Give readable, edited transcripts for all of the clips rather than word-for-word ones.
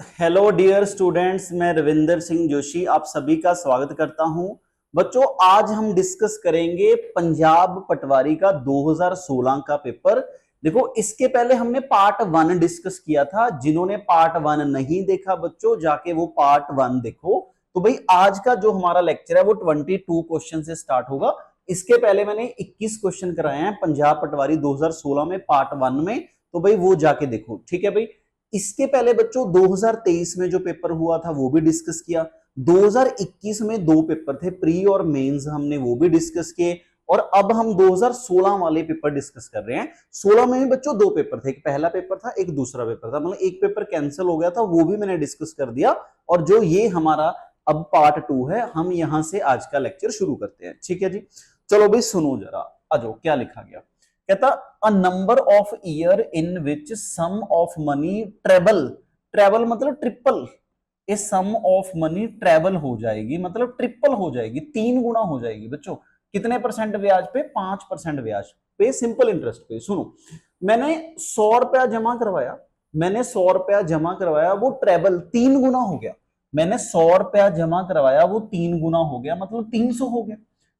Hello dear students, मैं रविंदर सिंह जोशी आप सभी का स्वागत करता हूं। बच्चों, आज हम डिस्कस करेंगे पंजाब पटवारी का 2016 का पेपर। देखो, इसके पहले हमने पार्ट 1 डिस्कस किया था। जिन्होंने पार्ट 1 नहीं देखा बच्चों, जाके वो पार्ट 1 देखो। तो भाई, आज का जो हमारा लेक्चर है वो 22 क्वेश्चन से स्टार्ट होगा। इसके पहले मैंने 21 क्वेश्चन कराए हैं पंजाब पटवारी 2016 में पार्ट 1 में। तो भाई वो जाके देखो, ठीक है भाई। इसके पहले बच्चों 2023 में जो पेपर हुआ था वो भी डिस्कस किया। 2021 में दो पेपर थे, प्री और मेंस, हमने वो भी डिस्कस किए। और अब हम 2016 वाले पेपर डिस्कस कर रहे हैं। 16 में भी बच्चों दो पेपर थे, एक पहला पेपर था, एक दूसरा पेपर था। मतलब एक पेपर कैंसिल हो गया था, वो भी मैंने डिस्कस कर दिया। और जो ये हमारा अब पार्ट 2 है, हम यहां से आज का लेक्चर शुरू करते हैं। ठीक है जी, चलो भाई सुनो जरा। आ जाओ, क्या लिखा गया। कहता a number of year in which sum of money treble. Treble मतलब triple. A sum of money treble हो जाएगी, मतलब ट्रिपल हो जाएगी, 3 गुना हो जाएगी बच्चों। कितने परसेंट ब्याज पे? 5% ब्याज पे, सिंपल इंटरेस्ट पे। सुनो, मैंने 100 रुपया जमा करवाया। वो ट्रेबल 3 गुना हो गया। मैंने 100 रुपया जमा करवाया, वो 3 गुना हो गया, मतलब 300 हो गया।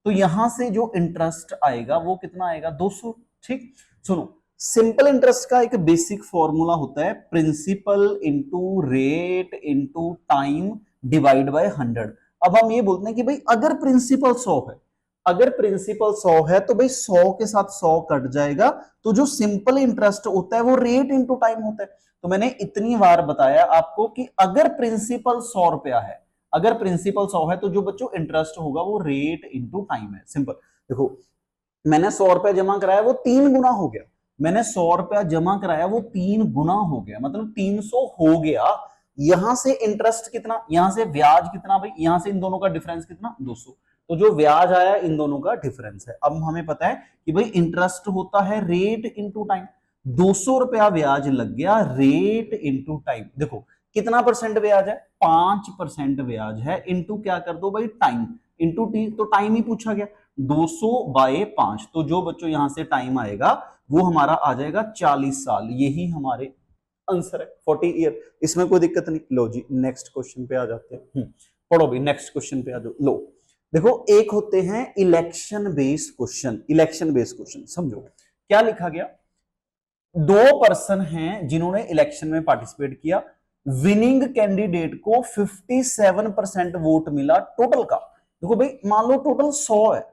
तो यहां से जो इंटरेस्ट आएगा वो कितना आएगा? 200। ठीक, सुनो, सिंपल इंटरेस्ट का एक बेसिक फॉर्मूला होता है, principal into rate into time divide by 100। अब हम ये बोलते हैं कि भाई अगर प्रिंसिपल 100 है, तो भाई 100 के साथ 100 कट जाएगा। तो जो सिंपल इंटरेस्ट होता है वो रेट इंटू टाइम होता है। तो मैंने इतनी बार बताया आपको कि अगर प्रिंसिपल 100 रुपया है, तो जो बच्चों इंटरेस्ट होगा वो रेट इंटू टाइम है। सिंपल। देखो, मैंने 100 रुपया जमा कराया, वो 3 गुना हो गया। मतलब 300 हो गया। यहां से इंटरेस्ट कितना, यहां से ब्याज कितना भाई, यहां से इन दोनों का डिफरेंस कितना? 200। तो जो ब्याज आया इन दोनों का डिफरेंस है। अब हमें पता है कि भाई इंटरेस्ट होता है रेट इंटू टाइम। 200 रुपया ब्याज लग गया, रेट इंटू टाइम। देखो कितना परसेंट ब्याज है? 5% ब्याज है। इंटू क्या कर दो भाई? टाइम। इंटू टी, तो टाइम ही पूछा गया। 200/5। तो जो बच्चों यहां से टाइम आएगा वो हमारा आ जाएगा 40 साल। यही हमारे आंसर है, 40 ईयर। इसमें कोई दिक्कत नहीं। लो जी, नेक्स्ट क्वेश्चन पे आ जाते हैं। पढ़ो भी, नेक्स्ट क्वेश्चन पे आ जाओ। लो देखो, एक होते हैं इलेक्शन बेस्ड क्वेश्चन। समझो क्या लिखा गया। दो पर्सन हैं जिन्होंने इलेक्शन में पार्टिसिपेट किया। विनिंग कैंडिडेट को 57% वोट मिला टोटल का। देखो भाई, मान लो टोटल 100 है।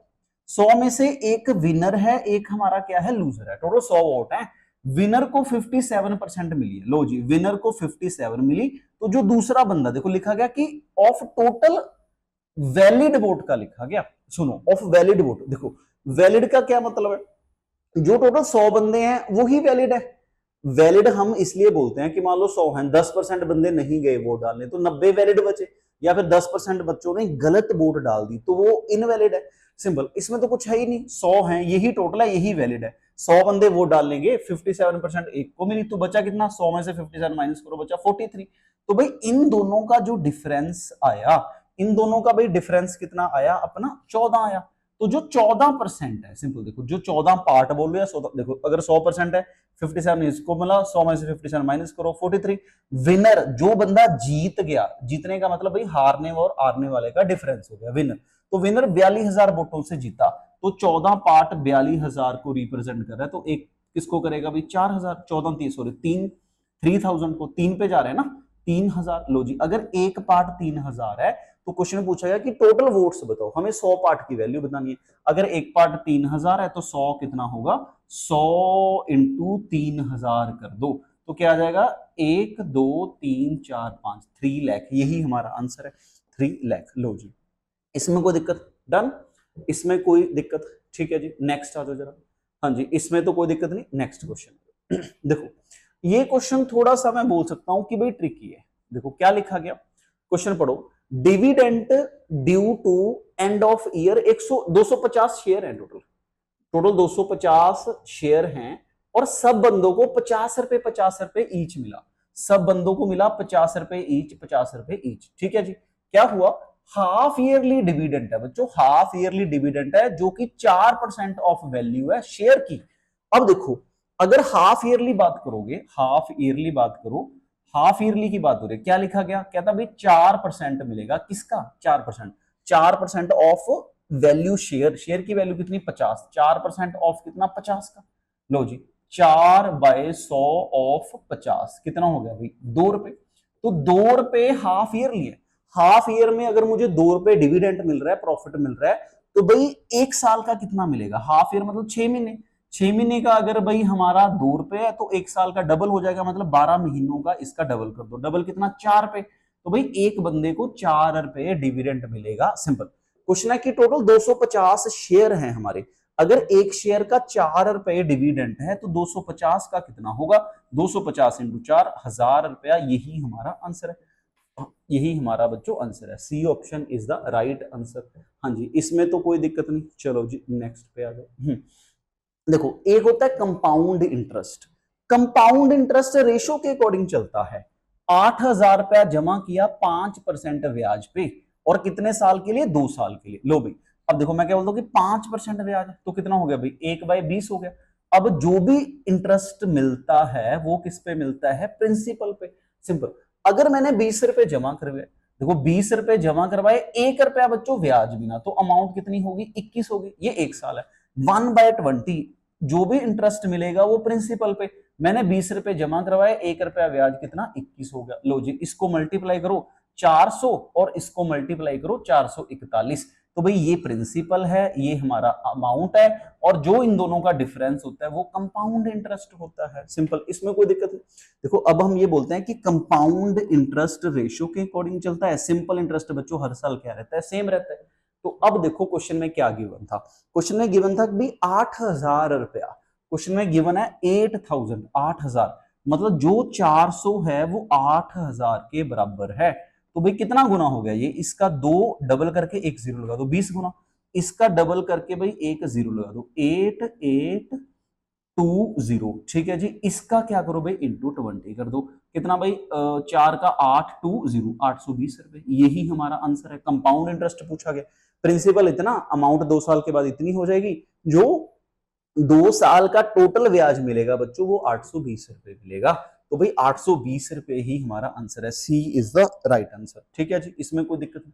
100 में से एक विनर है, एक हमारा क्या है? लूजर है। टोटल 100 वोट है। विनर को 57% मिली है। लो जी, विनर को 57 मिली। तो जो दूसरा बंदा, देखो लिखा गया कि ऑफ टोटल वैलिड वोट का लिखा गया। सुनो, ऑफ वैलिड वोट। देखो, वैलिड का क्या मतलब है? जो टोटल 100 बंदे हैं वही वैलिड है। वैलिड हम इसलिए बोलते हैं कि मान लो 100 हैं, 10% बंदे नहीं गए वोट डालने, तो 90 वैलिड बचे। या फिर 10% बच्चों ने गलत वोट डाल दी, तो वो इनवैलिड है। सिंपल। इसमें तो कुछ है ही नहीं, 100 है, यही टोटल है, यही वैलिड है। 100 बंदे वोट डाल लेंगे, 57% एक को मिली, तो बचा कितना? 100 में से 57 माइनस करो, बचा 43। तो भाई इन दोनों का जो डिफरेंस आया, कितना आया? अपना 14 आया। तो जो 14% है, सिंपल देखो, जो 14 पार्ट बोल रहे हैं, देखो अगर 100% है, 57 इसको मिला, 100 में से 57 माइनस करो, 43। विनर, जो बंदा जीत गया, जीतने का मतलब भाई हारने और हारने वाले का डिफरेंस हो गया, विनर। तो विनर 42,000 वोटों से जीता। तो 14 पार्ट 42,000 को रिप्रेजेंट कर रहा है, तो एक किसको करेगा भाई? 4,000। 14 सॉरी 3,000 को 3 पे जा रहे हैं ना, 3,000। लो जी, अगर एक पार्ट 3,000 है तो क्वेश्चन पूछा गया कि टोटल वोट्स बताओ, हमें 100 पार्ट की वैल्यू बतानी है। अगर एक पार्ट 3,000 है तो 100 कितना होगा? 100 इंटू 3,000 कर दो, तो क्या आ जाएगा? 1 2 3 4 5, 3 लाख। यही हमारा आंसर है, 3 लाख। लो जी, इसमें कोई दिक्कत? डन, इसमें कोई दिक्कत? ठीक है जी, नेक्स्ट आ जाओ जरा। हाँ जी, इसमें तो कोई दिक्कत नहीं। नेक्स्ट क्वेश्चन देखो, ये क्वेश्चन थोड़ा सा मैं बोल सकता हूं कि भाई ट्रिकी है। देखो क्या लिखा गया, क्वेश्चन पढ़ो। Dividend due to end of year 250 share है टोटल। 250 शेयर हैं और सब बंदों को 50 रुपए ईच मिला। सब बंदों को मिला 50 रुपए ईच, 50 रुपए ईच। ठीक है जी, क्या हुआ? हाफ ईयरली डिविडेंट है बच्चों, हाफ ईयरली डिविडेंट है, जो कि 4% ऑफ वैल्यू है शेयर की। अब देखो, अगर हाफ ईयरली बात करोगे, हाफ ईयरली बात करो, हाफ ईयरली की बात हो रही है, क्या लिखा गया, कहता भाई 4% मिलेगा, किसका 4%, 4% ऑफ वैल्यू शेयर, शेयर की वैल्यू कितनी 50, 4% ऑफ कितना 50 का, लो जी 4/100 ऑफ 50 कितना हो गया भाई 2 रुपए, तो 2 रुपए हाफ ईयरली है, हाफ ईयर में अगर मुझे 2 रुपए डिविडेंड मिल रहा है, प्रॉफिट मिल रहा है, तो भाई एक साल का कितना मिलेगा, हाफ ईयर मतलब 6 महीने, 6 महीने का अगर भाई हमारा 2 रुपए है तो एक साल का डबल हो जाएगा, मतलब 12 महीनों का इसका डबल कर दो, डबल कितना 4 रुपए, तो भाई एक बंदे को 4 रुपए डिविडेंड मिलेगा, सिंपल। क्वेश्चन है कि टोटल 250 शेयर हैं हमारे, अगर एक शेयर का 4 रुपए डिविडेंड है तो 250 का कितना होगा, 250 इंटू 4 1000 रुपया, यही हमारा आंसर है, यही हमारा बच्चों आंसर है, C option is the right answer. हाँ जी, इसमें तो कोई दिक्कत नहीं, चलो जी नेक्स्ट पे आ जाओ। देखो एक होता है compound interest, compound interest ratio के अकॉर्डिंग चलता है, 8,000 रुपया जमा किया 5% ब्याज पे, और कितने साल के लिए, 2 साल के लिए, लो भाई अब देखो मैं क्या बोलता हूँ कि 5% ब्याज है तो कितना हो गया भाई 1/20 हो गया, अब जो भी इंटरेस्ट मिलता है वो किस पे मिलता है, प्रिंसिपल पे, सिंपल। अगर मैंने 20 रुपए जमा करवाए, देखो 20 रुपए जमा करवाए, 1 रुपया बच्चों ब्याज बिना, तो अमाउंट कितनी होगी 21 होगी, ये 1 साल है, 1/20 जो भी इंटरेस्ट मिलेगा वो प्रिंसिपल पे, मैंने 20 रुपए जमा करवाए, 1 रुपया ब्याज कितना 21 हो गया, लो जी इसको मल्टीप्लाई करो 400 और इसको मल्टीप्लाई करो 441, तो भाई ये प्रिंसिपल है, ये हमारा अमाउंट है, और जो इन दोनों का डिफरेंस होता है वो कंपाउंड इंटरेस्ट होता है, सिंपल, इसमें कोई दिक्कत नहीं। देखो अब हम ये बोलते हैं कि कंपाउंड इंटरेस्ट रेशियो के अकॉर्डिंग चलता है, सिंपल इंटरेस्ट बच्चों हर साल क्या रहता है, सेम रहता है। तो अब देखो क्वेश्चन में क्या गिवन था, क्वेश्चन में गिवन था कि 8,000 रुपया, क्वेश्चन में गिवन है 8,000, 8,000 मतलब जो 400 है वो 8,000 के बराबर है, तो भाई कितना गुना हो गया ये, इसका 2 डबल करके एक जीरो लगा दो 20 गुना, इसका डबल करके भाई एक जीरो लगा दो 8820, ठीक है जी, इसका क्या करो भाई इंटू 20 कर दो, कितना भाई 4 का 820, 820 रुपए, यही हमारा आंसर है, कंपाउंड इंटरेस्ट पूछा गया, प्रिंसिपल इतना, अमाउंट 2 साल के बाद इतनी हो जाएगी, जो 2 साल का टोटल ब्याज मिलेगा बच्चों वो 820 रुपए मिलेगा, तो भाई 820 रुपए ही हमारा आंसर है, सी इज द राइट आंसर, ठीक है जी, इसमें कोई दिक्कत नहीं,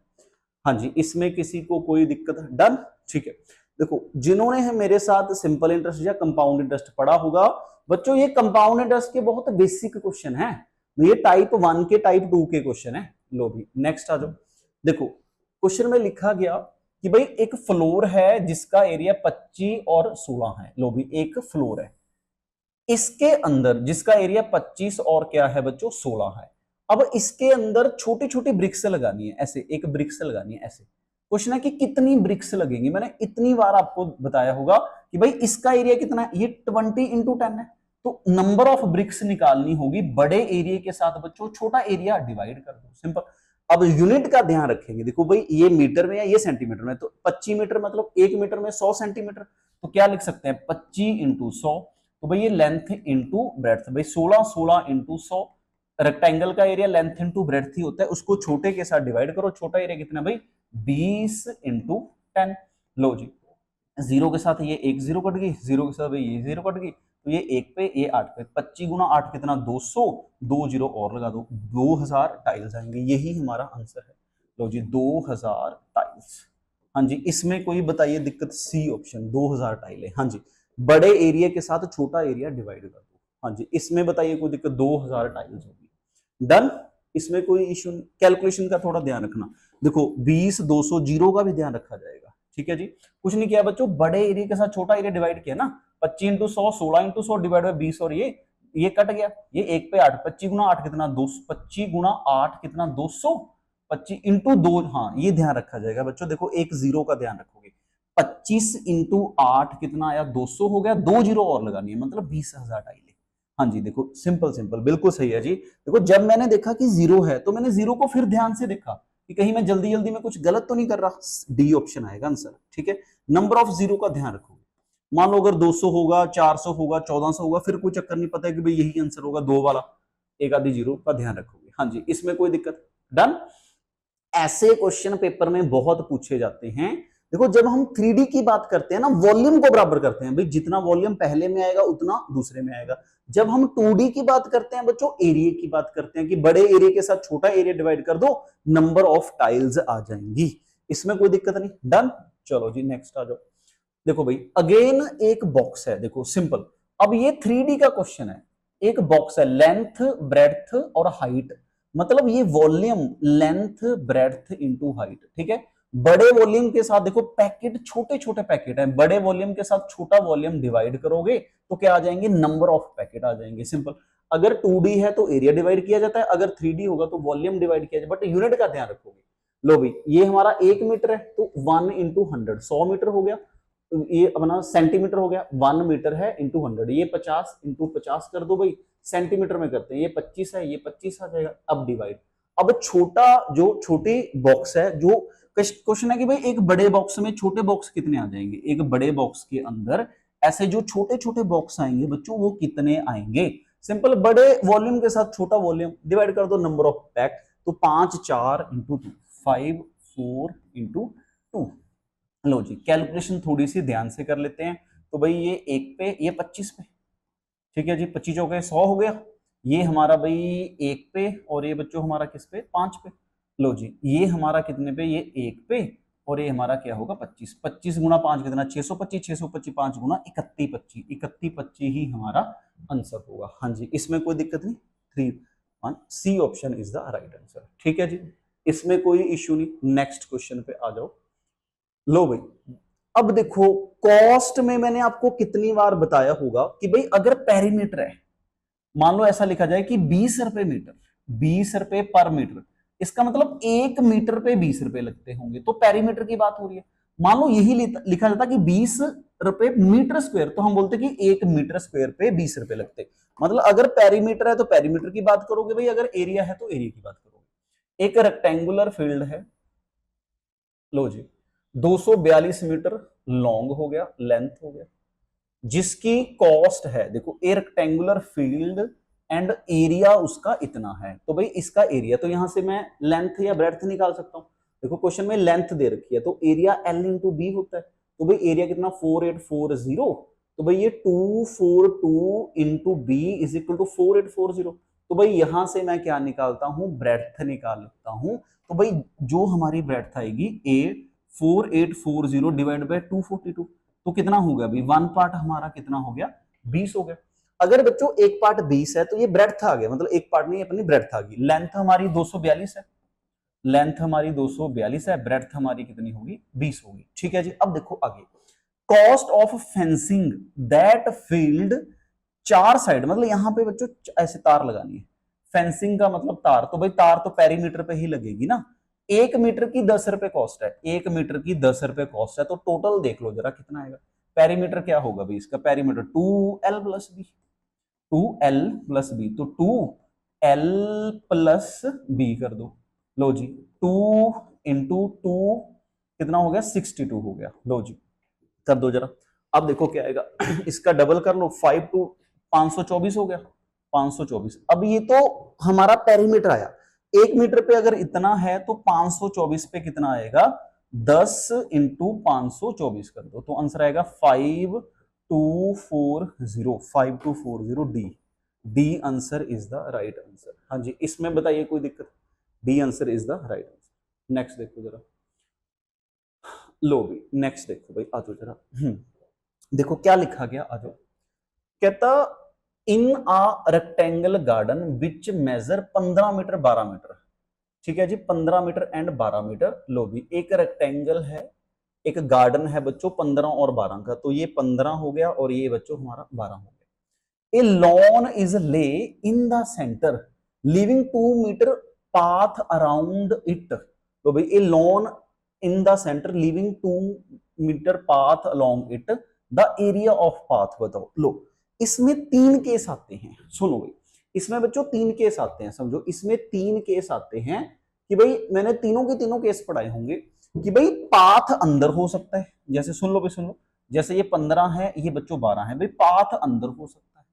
हाँ जी इसमें किसी को कोई दिक्कत है, डन, ठीक है। देखो जिन्होंने है मेरे साथ सिंपल इंटरेस्ट या कंपाउंड इंटरेस्ट पढ़ा होगा बच्चों, ये कंपाउंड इंटरेस्ट के बहुत बेसिक क्वेश्चन है, ये टाइप 1 के टाइप 2 के क्वेश्चन है, लो भी नेक्स्ट आ जाओ। देखो क्वेश्चन में लिखा गया कि भाई एक फ्लोर है जिसका एरिया 25 और 16 है, लो भी एक फ्लोर है, इसके अंदर जिसका एरिया 25 और क्या है बच्चों 16 है, अब इसके अंदर छोटी छोटी ब्रिक्स लगानी है, ऐसे एक ब्रिक्स लगानी है ऐसे, क्वेश्चन है कि कितनी ब्रिक्स लगेंगी, मैंने इतनी बार आपको बताया होगा कि भाई इसका एरिया कितना है, ये 20x10 है, तो नंबर ऑफ ब्रिक्स निकालनी होगी, बड़े एरिया के साथ बच्चों छोटा एरिया डिवाइड कर दो, सिंपल। अब यूनिट का ध्यान रखेंगे, देखो भाई ये मीटर में है ये सेंटीमीटर में, तो 25 मीटर मतलब 1 मीटर में 100 सेंटीमीटर, तो क्या लिख सकते हैं 25 इंटू 100, तो भाई ये लेंथ इंटू ब्रेड्थ, भाई 16 इंटू 100, रेक्टेंगल का एरिया लेंथ इंटू ब्रेड्थ ही होता है, उसको छोटे के साथ डिवाइड करो, छोटा एरिया कितना भाई 20 इंटू 10, लो जी जीरो के साथ ये एक जीरो कट गई, जीरो के साथ भाई ये जीरो कट गई, तो ये 1 पे ये 8 पे, 25 गुना 8 कितना 200, 2 जीरो और लगा दो, 2000 टाइल्स आएंगे, यही हमारा आंसर है, लो जी 2000 टाइल्स, हाँ जी इसमें कोई बताइए दिक्कत, सी ऑप्शन 2000 टाइलें, हाँ जी बड़े एरिया के साथ छोटा एरिया डिवाइड कर दो, हाँ जी इसमें बताइए कोई दिक्कत, 2000 टाइल्स होगी, डन, इसमें कोई इश्यू नहीं, कैलकुलेशन का थोड़ा ध्यान रखना, देखो 20 200 जीरो का भी ध्यान रखा जाएगा, ठीक है जी, कुछ नहीं किया बच्चों, बड़े एरिया के साथ छोटा एरिया डिवाइड किया ना, 25 इंटू 100 16 इंटू 100 डिवाइड बाय 20, और ये कट गया, ये 1 पे 8, 25 गुना 8 कितना 200, 25 गुना 8 कितना 200, 25 इंटू 2, हाँ ये ध्यान रखा जाएगा बच्चों, देखो एक जीरो का ध्यान रखोगे, 25 इंटू 8 कितना आया 200 हो गया, 2 जीरो और लगानी है मतलब 20,000 टाइलें, हाँ जी देखो सिंपल सिंपल बिल्कुल सही है जी। देखो जब मैंने देखा कि जीरो है तो मैंने जीरो को फिर ध्यान से देखा कि कहीं मैं जल्दी जल्दी में कुछ गलत तो नहीं कर रहा, डी ऑप्शन आएगा आंसर, ठीक है। नंबर ऑफ जीरो का ध्यान रखोगे, मान लो अगर 200 होगा 400 होगा 1400 होगा, फिर कोई चक्कर नहीं, पता है कि भाई यही आंसर होगा, दो वाला एक आधी जीरो का ध्यान रखोगे, हाँ जी इसमें कोई दिक्कत, डन। ऐसे क्वेश्चन पेपर में बहुत पूछे जाते हैं, देखो जब हम 3D की बात करते हैं ना, वॉल्यूम को बराबर करते हैं भाई, जितना वॉल्यूम पहले में आएगा उतना दूसरे में आएगा। जब हम 2D की बात करते हैं बच्चों, एरिया की बात करते हैं कि बड़े एरिया के साथ छोटा एरिया डिवाइड कर दो, नंबर ऑफ टाइल्स आ जाएंगी, इसमें कोई दिक्कत नहीं। डन। चलो जी नेक्स्ट आ जाओ। देखो भाई अगेन एक बॉक्स है, देखो सिंपल। अब ये 3D का क्वेश्चन है, एक बॉक्स है, लेंथ ब्रेड्थ और हाइट, मतलब ये volume length breadth into height, ठीक है। बड़े वॉल्यूम के साथ देखो पैकेट छोटे छोटे पैकेट हैं, बड़े वॉल्यूम के साथ छोटा वॉल्यूम डिवाइड करोगे तो क्या आ जाएंगे, नंबर ऑफ पैकेट आ जाएंगे, सिंपल। अगर 2D है तो एरिया डिवाइड किया जाता है, अगर 3D होगा तो वॉल्यूम डिवाइड किया जाए, बट यूनिट का ध्यान रखोगे। लो भाई ये हमारा 1 मीटर है तो 1 इंटू 100 100 मीटर हो गया। ये अपना सेंटीमीटर हो गया, 1 मीटर है इंटू 100, ये 50 इंटू 50 कर दो भाई, सेंटीमीटर में करते हैं, ये 25 है, ये 25 आ जाएगा। अब डिवाइड। अब छोटा जो छोटी बॉक्स है, जो क्वेश्चन है कि भाई एक बड़े बॉक्स में छोटे बॉक्स कितने आ जाएंगे, एक बड़े बॉक्स के अंदर ऐसे जो छोटे छोटे बॉक्स आएंगे बच्चों वो कितने आएंगे, सिंपल। बड़े वॉल्यूम के साथ छोटा वॉल्यूम डिवाइड कर दो नंबर ऑफ पैक, तो 5 4 इंटू 2, 5 4 इंटू 2। लो जी कैलकुलेशन थोड़ी सी ध्यान से कर लेते हैं। तो भाई ये 1 पे, ये 25 पे, ठीक है जी, 25 हो गए, 100 हो गया। ये हमारा भाई 1 पे, और ये बच्चों हमारा किस पे, 5 पे। लो जी ये हमारा कितने पे, ये 1 पे, और ये हमारा क्या होगा 25, 25 गुना 5 कितना, 625, 625 5 गुना 31 25, 31 25 ही हमारा आंसर होगा। हाँ जी इसमें कोई दिक्कत नहीं, 3 1 C option is the right answer, ठीक है जी, इसमें कोई इश्यू नहीं। नेक्स्ट क्वेश्चन पे आ जाओ। लो भाई अब देखो कॉस्ट में मैंने आपको कितनी बार बताया होगा कि भाई अगर पेरीमीटर है, मान लो ऐसा लिखा जाए कि 20 रुपए मीटर, 20 रुपए पर मीटर, इसका मतलब 1 मीटर पे 20 रुपए लगते होंगे, तो पेरीमीटर की बात हो रही है। मान लो यही लिखा जाता कि 20 रुपए मीटर स्क्वायर, तो हम बोलते कि 1 मीटर स्क्वायर पे 20 रुपए लगते। मतलब अगर पेरीमीटर है तो पेरीमीटर की बात करोगे भाई, अगर एरिया है तो एरिया की बात करोगे। एक रेक्टेंगुलर फील्ड है, लो जी 242 मीटर लॉन्ग हो गया, लेंथ हो गया, जिसकी कॉस्ट है, देखो ए रेक्टेंगुलर फील्ड एंड एरिया उसका इतना है, तो भाई इसका एरिया, तो यहां से मैं लेंथ या ब्रेड्थ निकाल सकता हूं। देखो क्वेश्चन में लेंथ दे रखी है तो एरिया एल इंटू बी होता है, तो भाई एरिया कितना 4840, तो भाई ये 242 into B is equal to 4840, तो भाई यहां से मैं क्या निकालता हूं, ब्रेड्थ निकाल लेता हूं। तो भाई जो हमारी ब्रेड्थ आएगी ए 4840 डिवाइड बाय 242, तो कितना हो गया भाई, 1 पार्ट हमारा कितना हो गया, 20 हो गया। अगर बच्चों एक पार्ट 20 है तो ये ब्रेड्थ आ गया, मतलब एक पार्ट नहीं अपनी ब्रेड्थ आ गई। लेंथ हमारी 242 है, लेंथ हमारी 242 है, ब्रेड्थ हमारी कितनी होगी, 20 होगी, ठीक है जी। अब देखो आगे, cost of fencing that field 4 side, मतलब यहां पे बच्चों ऐसे तार लगानी है, फेंसिंग का मतलब तार, तो भाई तार तो पेरीमीटर पे ही लगेगी ना। 1 मीटर की 10 रुपए कॉस्ट है, 1 मीटर की 10 रुपए कॉस्ट है, तो टोटल देख लो जरा कितना आएगा। पेरीमीटर क्या होगा भाई, इसका perimeter 2L plus B, 2L plus B, तो 2L प्लस बी कर दो। लो जी 2 इंटू 2 कितना हो गया, 62 हो गया। लो जी कर दो जरा। अब देखो क्या आएगा, इसका डबल कर लो, 5 टू 524 हो गया, 524। अब ये तो हमारा पेरीमीटर आया, 1 मीटर पे अगर इतना है तो 524 पे कितना आएगा, 10 इंटू 524 कर दो, तो आंसर आएगा 5240 D, D answer is the right answer. हाँ जी इसमें बताइए कोई दिक्कत, D answer is the right answer. Next देखो जरा। लो भी नेक्स्ट देखो भाई, आ जाओ जरा। देखो क्या लिखा गया, आ जाओ। कहता in a rectangle garden which measure 15 metre 12 metre, ठीक है जी, 15 मीटर एंड 12 मीटर। लो भी एक रेक्टेंगल है, एक गार्डन है बच्चों 15 और 12 का, तो ये 15 हो गया और ये बच्चों हमारा 12 हो गया। ए lawn is lay in the centre living 2 metre path around it, तो भाई a lawn in the centre living 2 metre path along it, the area of path बताओ। लो इसमें 3 केस आते हैं, सुनो भाई, इसमें बच्चों 3 केस आते हैं, समझो इसमें 3 केस आते हैं कि भाई मैंने तीनों के तीनों केस पढ़ाए होंगे कि भाई पाथ अंदर हो सकता है, जैसे सुन लो भाई सुन लो, जैसे ये 15 है, ये बच्चों 12 है, भाई पाथ अंदर हो सकता है,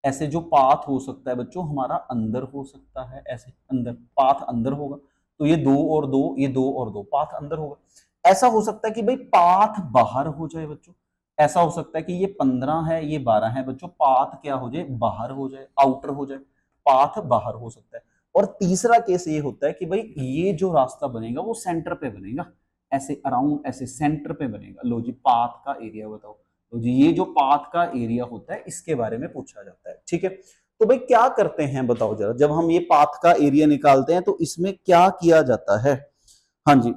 ऐसे जो पाथ हो सकता है बच्चों हमारा अंदर हो सकता है, ऐसे अंदर पाथ अंदर होगा, तो ये 2 और 2, ये 2 और 2 पाथ अंदर होगा। ऐसा हो सकता है कि भाई पाथ बाहर हो जाए बच्चों, ऐसा हो सकता है कि ये 15 है ये 12 है बच्चों, पाथ क्या हो जाए, बाहर हो जाए, आउटर हो जाए, पाथ बाहर हो सकता है। और तीसरा केस ये होता है कि भाई ये जो रास्ता बनेगा वो सेंटर पे बनेगा, ऐसे अराउंड ऐसे सेंटर पे बनेगा। लो जी पाथ का एरिया बताओ। तो जी ये जो पाथ का एरिया होता है इसके बारे में पूछा जाता है, ठीक है। तो भाई क्या करते हैं बताओ जरा, जब हम ये पाथ का एरिया निकालते हैं तो इसमें क्या किया जाता है। हाँ जी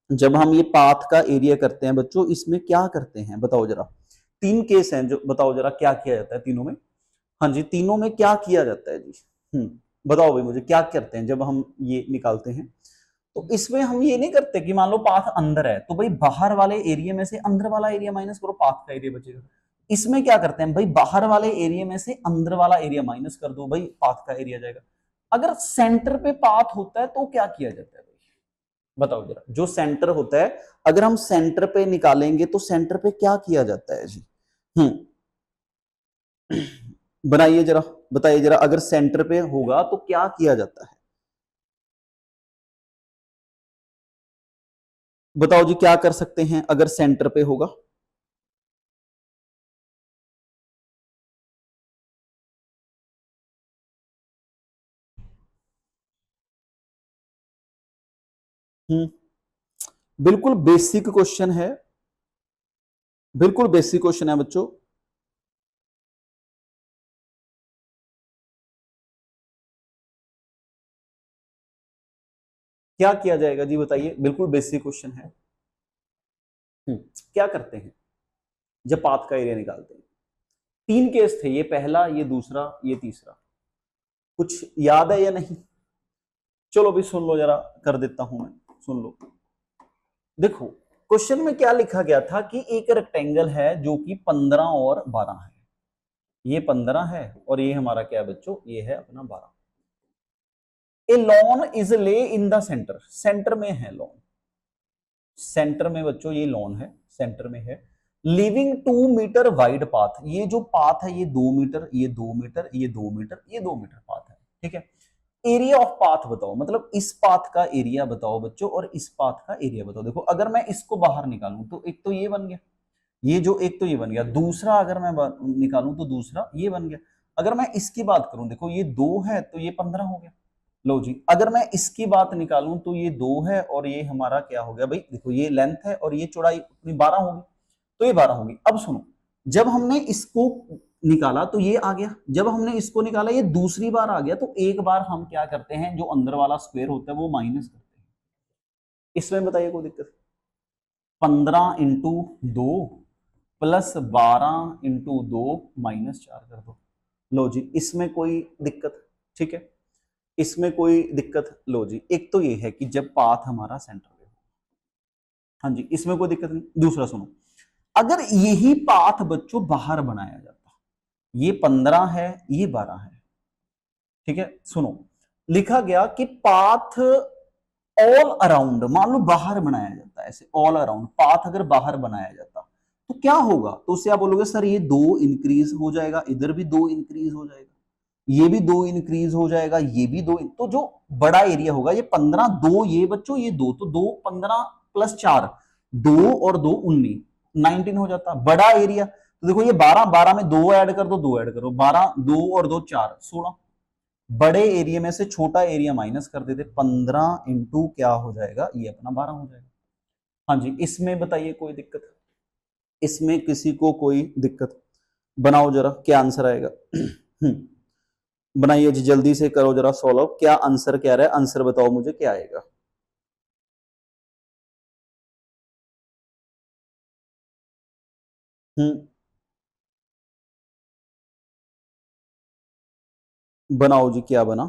जब हम ये पाथ का एरिया करते हैं बच्चों, इसमें क्या करते हैं बताओ जरा। तीन केस हैं जो, बताओ जरा क्या किया जाता है तीनों में। हाँ जी तीनों में क्या किया जाता है जी। बताओ भाई मुझे क्या करते हैं जब हम ये निकालते हैं। तो इसमें हम ये नहीं करते कि मान लो पाथ अंदर है तो भाई बाहर वाले एरिया में से अंदर वाला एरिया माइनस करो, पाथ का एरिया बचेगा। इसमें क्या करते हैं भाई, बाहर वाले एरिया में से अंदर वाला एरिया माइनस कर दो, भाई पाथ का एरिया जाएगा। अगर सेंटर पे पाथ होता है तो क्या किया जाता है भाई, बताओ जरा। जो सेंटर होता है, अगर हम सेंटर पे निकालेंगे तो सेंटर पे क्या किया जाता है जी। बनाइए जरा, बताइए जरा, अगर सेंटर पे होगा तो क्या किया जाता है, बताओ जी क्या कर सकते हैं अगर सेंटर पे होगा। हम्म बिल्कुल बेसिक क्वेश्चन है, बिल्कुल बेसिक क्वेश्चन है बच्चों। क्या किया जाएगा जी बताइए, बिल्कुल बेसिक क्वेश्चन है। क्या करते हैं जब पाथ का एरिया निकालते हैं। तीन केस थे, ये पहला, ये दूसरा, ये तीसरा। कुछ याद है या नहीं, चलो भी सुन लो जरा, कर देता हूं मैं, सुन लो। देखो क्वेश्चन में क्या लिखा गया था कि एक रेक्टेंगल है जो कि 15 और 12 है, ये 15 है और ये हमारा क्या है बच्चों, ये है अपना 12। ए lawn is lay in the centre, centre में है लॉन, सेंटर में बच्चों ये लॉन है, सेंटर में है। लिविंग 2 मीटर वाइड पाथ, ये जो पाथ है ये 2 मीटर, ये 2 मीटर, ये 2 मीटर, ये 2 मीटर पाथ है, ठीक है। एरिया ऑफ पाथ बताओ, मतलब इस पाथ का एरिया बताओ बच्चों और इस पाथ का एरिया बताओ। देखो अगर मैं इसको बाहर निकालूं तो एक तो ये बन गया, ये जो एक तो ये बन गया, दूसरा अगर मैं निकालूं तो दूसरा ये बन गया। अगर मैं इसकी बात करूं, देखो ये 2 है तो ये 15 हो गया। लो जी अगर मैं इसकी बात निकालूं तो ये 2 है और ये हमारा क्या हो गया भाई, देखो ये लेंथ है और ये चौड़ाई अपनी 12 होगी, तो ये 12 होगी। अब सुनो, जब हमने इसको निकाला तो ये आ गया, जब हमने इसको निकाला ये दूसरी बार आ गया, तो एक बार हम क्या करते हैं, जो अंदर वाला स्क्वायर होता है वो माइनस करते हैं। इसमें बताइए कोई दिक्कत। 15 × 2 प्लस 12 × 2 -4 कर दो। लो जी इसमें कोई दिक्कत, ठीक है, इसमें कोई दिक्कत। लो जी एक तो ये है कि जब पाथ हमारा सेंटर पे हो, हाँ जी इसमें कोई दिक्कत नहीं। दूसरा सुनो, अगर यही पाथ बच्चों बाहर बनाया जाता, ये 15 है ये 12 है, ठीक है। सुनो लिखा गया कि पाथ ऑल अराउंड, मान लो बाहर बनाया जाता है ऐसे, ऑल अराउंड पाथ अगर बाहर बनाया जाता तो क्या होगा, तो उससे आप बोलोगे सर ये 2 इंक्रीज हो जाएगा, इधर भी 2 इंक्रीज हो जाएगा, ये भी 2 इंक्रीज हो जाएगा, ये भी 2, तो जो बड़ा एरिया होगा ये 15, 2 ये बच्चों ये 2, तो 2 15 प्लस 4, 2 और 2 19, 19 हो जाता बड़ा एरिया। तो देखो ये 12, 12 में 2 ऐड कर दो, 2 ऐड करो, 12, 2 और 2 4, 16। बड़े एरिया में से छोटा एरिया माइनस कर देते, 15 इंटू क्या हो जाएगा, ये अपना 12 हो जाएगा। हाँ जी इसमें बताइए कोई दिक्कत, इसमें किसी को कोई दिक्कत। बनाओ जरा क्या आंसर आएगा। बनाइए जी जल्दी से करो जरा सॉल्व, क्या आंसर क्या रहा है, आंसर बताओ मुझे क्या आएगा। हम्म बनाओ जी क्या बना।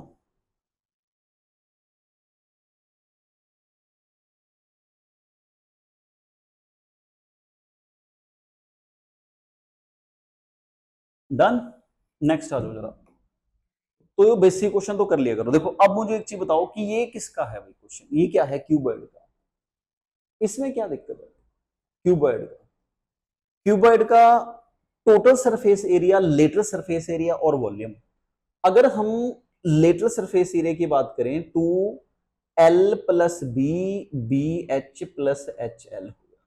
डन, नेक्स्ट आ जाओ जरा। तो ये बेसिक क्वेश्चन तो कर लिया करो। देखो अब मुझे एक चीज बताओ कि ये किसका है भाई क्वेश्चन, ये क्या है, क्यूबॉइड का, इसमें क्या दिक्कत है। क्यूबॉइड का, क्यूबॉइड का total surface area, lateral surface area और वॉल्यूम। अगर हम लेटरल सरफेस एरिया की बात करें तो L plus B H plus H L हो गया।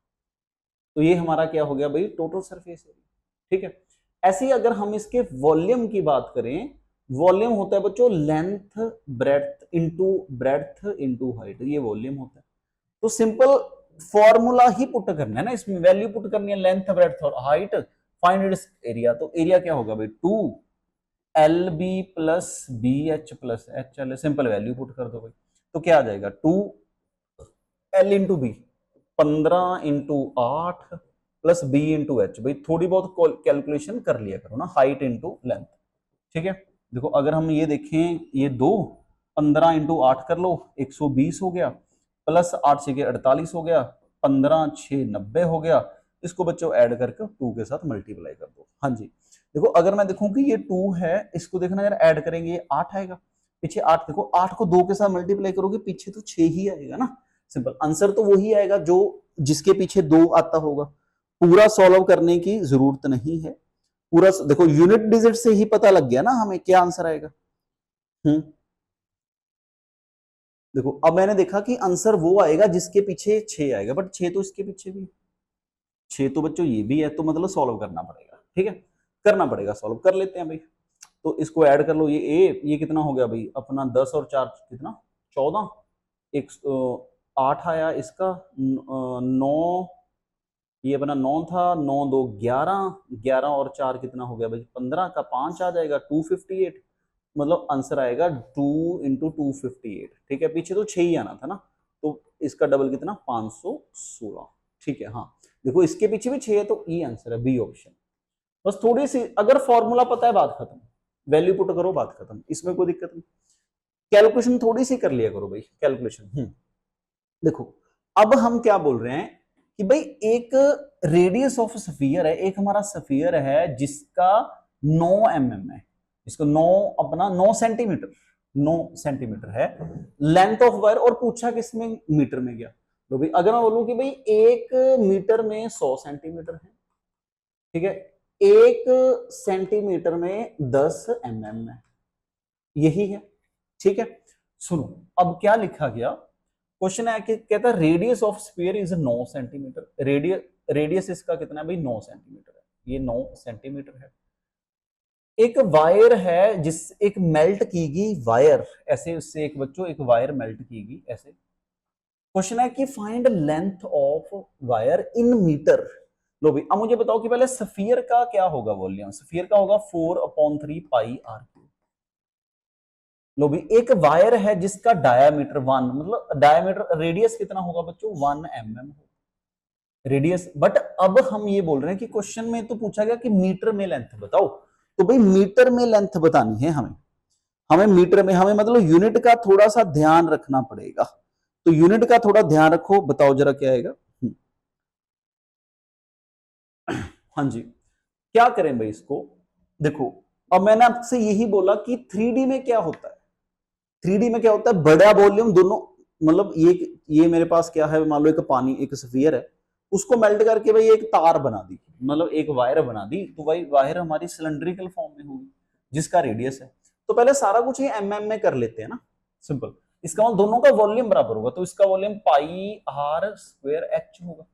तो ये हमारा क्या हो गया भाई, टोटल सरफेस एरिया। ठीक है, ऐसे ही अगर हम इसके वॉल्यूम की बात करें, वॉल्यूम होता है बच्चों ब्रेड्थ इनटू हाइट, ये वॉल्यूम होता है। तो सिंपल फॉर्मूला ही पुट करना है ना, इसमें वैल्यू पुट करनी है, लेंथ ब्रेड्थ और हाइट, फाइंड इट्स एरिया। तो एरिया क्या होगा भाई, 2LB plus BH+HL, simple value put कर दो भाई। तो क्या आ जाएगा, 2L into B, 15 × 8 plus B into H. भाई थोड़ी बहुत कैलकुलेशन कर लिया करो ना, हाइट इंटू लेंथ। ठीक है, देखो अगर हम ये देखें, ये 15 × 8 कर लो, 120 हो गया, प्लस 8×6 = 48 हो गया, 15×6 = 90 हो गया। इसको बच्चों ऐड करके 2 के साथ मल्टीप्लाई कर दो। हाँ जी, देखो अगर मैं देखूं कि ये 2 है, इसको देखना यार, ऐड करेंगे ये 8 आएगा, पीछे 8, देखो 8 को 2 के साथ मल्टीप्लाई करोगे, पीछे तो 6 ही आएगा ना। सिंपल आंसर तो वही आएगा जो जिसके पीछे 2 आता होगा। पूरा सॉल्व करने की जरूरत नहीं है, पूरा देखो यूनिट डिजिट से ही पता लग गया ना हमें क्या आंसर आएगा। देखो अब मैंने देखा कि आंसर वो आएगा जिसके पीछे 6 आएगा, बट 6 तो इसके पीछे भी, 6 तो बच्चों ये भी है, तो मतलब सॉल्व करना पड़ेगा। ठीक है, करना पड़ेगा, सॉल्व कर लेते हैं भाई। तो इसको ऐड कर लो, ये कितना हो गया भाई अपना, 10 और 4 कितना, 14, 8 आया इसका, 9, ये अपना 9 था, 9 2 11, 11 और 4 कितना हो गया भाई, 15 का 5 आ जाएगा, 258। मतलब आंसर आएगा 2 × 258। ठीक है, पीछे तो 6 ही आना था ना, तो इसका डबल कितना, 516। ठीक है, हाँ देखो इसके पीछे भी 6 है, तो ई आंसर है, बी ऑप्शन। बस थोड़ी सी अगर फॉर्मूला पता है, बात खत्म, वैल्यू पुट करो, बात खत्म, इसमें कोई दिक्कत नहीं। कैलकुलेशन थोड़ी सी कर लिया करो भाई, कैलकुलेशन। देखो अब हम क्या बोल रहे हैं कि भाई एक रेडियस ऑफ स्फीयर है, एक हमारा स्फीयर है जिसका 9 mm है, इसको 9 अपना 9 सेंटीमीटर, 9 सेंटीमीटर है लेंथ ऑफ वायर, और पूछा किसमें, मीटर में गया। तो भाई अगर मैं बोलूं कि भाई 1 मीटर में 100 सेंटीमीटर है, ठीक है, 1 सेंटीमीटर में 10 mm है, यही है। ठीक है, सुनो अब क्या लिखा गया, क्वेश्चन है कि कहता है radius of sphere is 9 centimetre, radius इसका कितना है भाई, 9 सेंटीमीटर है, ये 9 सेंटीमीटर है। एक वायर है, जिस एक मेल्ट की गई वायर, ऐसे उससे एक बच्चों एक वायर मेल्ट की गई ऐसे। क्वेश्चन है कि find length of wire in metre. लो भाई अब मुझे बताओ कि पहले स्फीयर का क्या होगा वॉल्यूम, स्फीयर का होगा 4/3 पाई आर। लो भी एक वायर है जिसका डायामीटर 1, मतलब डायामीटर, रेडियस कितना होगा बच्चों, 1 mm रेडियस। बट अब हम ये बोल रहे हैं कि क्वेश्चन में तो पूछा गया कि मीटर में लेंथ बताओ, तो भाई मीटर में लेंथ बतानी है हमें, हमें मीटर में, हमें मतलब यूनिट का थोड़ा सा ध्यान रखना पड़ेगा। तो यूनिट का थोड़ा ध्यान रखो, बताओ जरा क्या आएगा। हाँ जी, क्या करें भाई इसको, देखो अब मैंने आपसे यही बोला कि 3D में क्या होता है, 3D में क्या होता है, बड़ा वॉल्यूम दोनों, मतलब ये मेरे पास क्या है, मान लो एक पानी, एक स्फीयर है, उसको मेल्ट करके भाई एक तार बना दी, मतलब एक वायर बना दी, तो भाई वायर हमारी सिलेंड्रिकल फॉर्म में होगी जिसका रेडियस है। तो पहले सारा कुछ ये mm में कर लेते हैं ना, सिंपल। इसका मतलब दोनों का वॉल्यूम बराबर होगा, तो इसका वॉल्यूम πr²h होगा।